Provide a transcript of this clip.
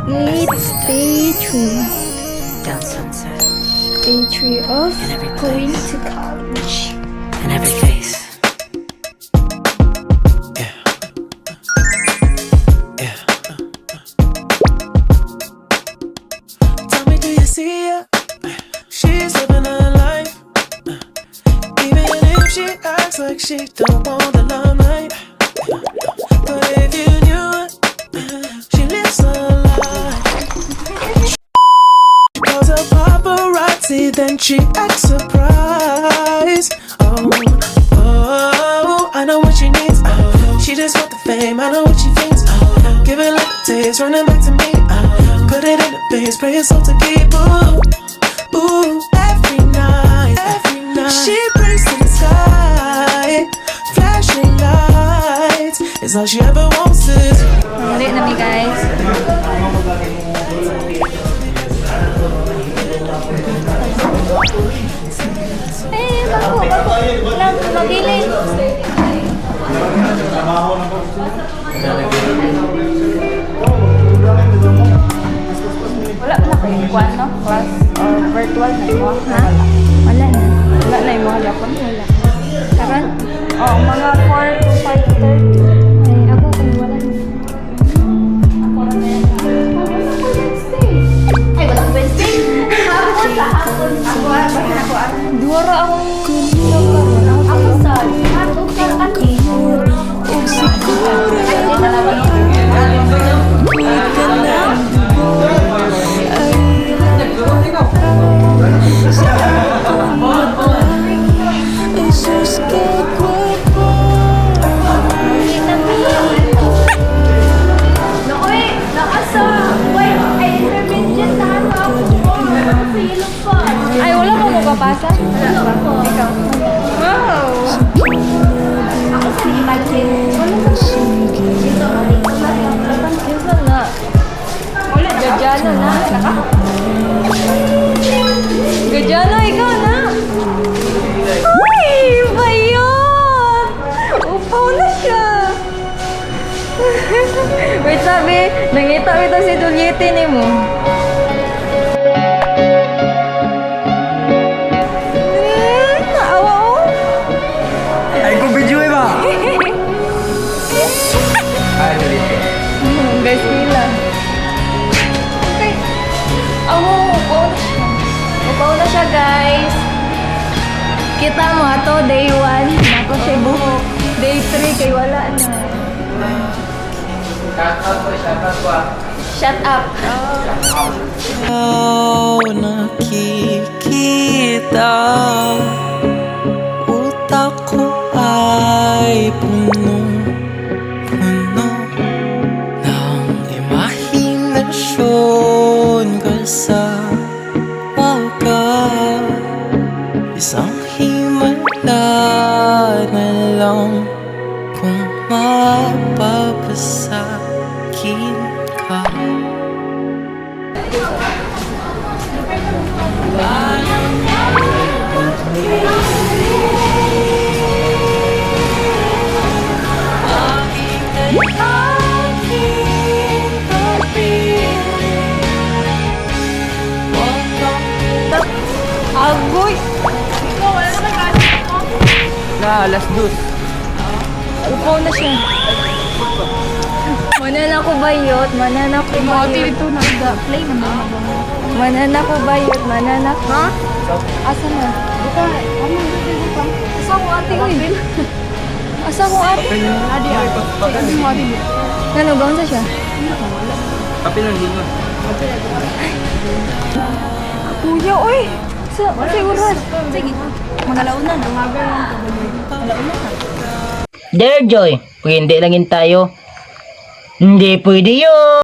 It's day 3. Down sunset. Day 3 of In every going place. to college. In every face. Yeah. Yeah. Tell me, do you see her? She's living her life. Even if she acts like she don't want the limelight. But if you knew her, she lives her life. Calls a paparazzi, then she acts surprised. Oh, oh, I know what she needs. Oh, she just want the fame, I know what she thinks. Oh, give it like a taste, running back to me. Oh, put it in the face, pray it's all to keep. Ooh, ooh, every night, she prays to the sky. Flashing lights is all she ever wants is. Mali na mi guys. Eh, bago. Lang, magilin. Wala na kayo kuwan, no? Class or virtual na mo? Ha? Wala na. Wala na yung mga lapon? Wala. Karan? Oo, mga 4 to 5:30. Ay, ako kung wala na. Ako na yan. Ay, walang Wednesday. Hapon sa hapon. Ako. Duwara akong ako sa hapon sa kanina. Ay, di na naman. Ay, wala mo magpapasa? Wala pa. Ikaw? Wow! Ako sa imagine. Wala ka Yusan na. Wala, Gajano na. Gajano, ikaw na. Uy! Ba yun? Upaw na siya. Wait, sabi, nangita kita si Juliette ni mo. Guys, nila. Okay. Upaw na siya, guys. Kita mo ato, day 1. Ako siya buhok. Day 3, kay wala na. Shut up. Nakikita, utak ko ay punong-puno ng imahinasyon kasama ka. Isang himala na lang kung mapapasakin ka. Agoy! Wala na nag-asin ako. Alas 2. Upaw na siya. Manana ko bayot, manana ko bayot. Ito na play na mo. Manana ko bayot, manana ko. Ha? Asa na? Buka. Asa ko ate ko eh. Asa ko ate? Adi ate. Adi mo ate. Ano, gawin sa siya? Kape lang din mo. Kuya, oy! Sa oras. Sige, mga launan. Launan ka. There, Joy. Kung hindi langin tayo, hindi pwede yun.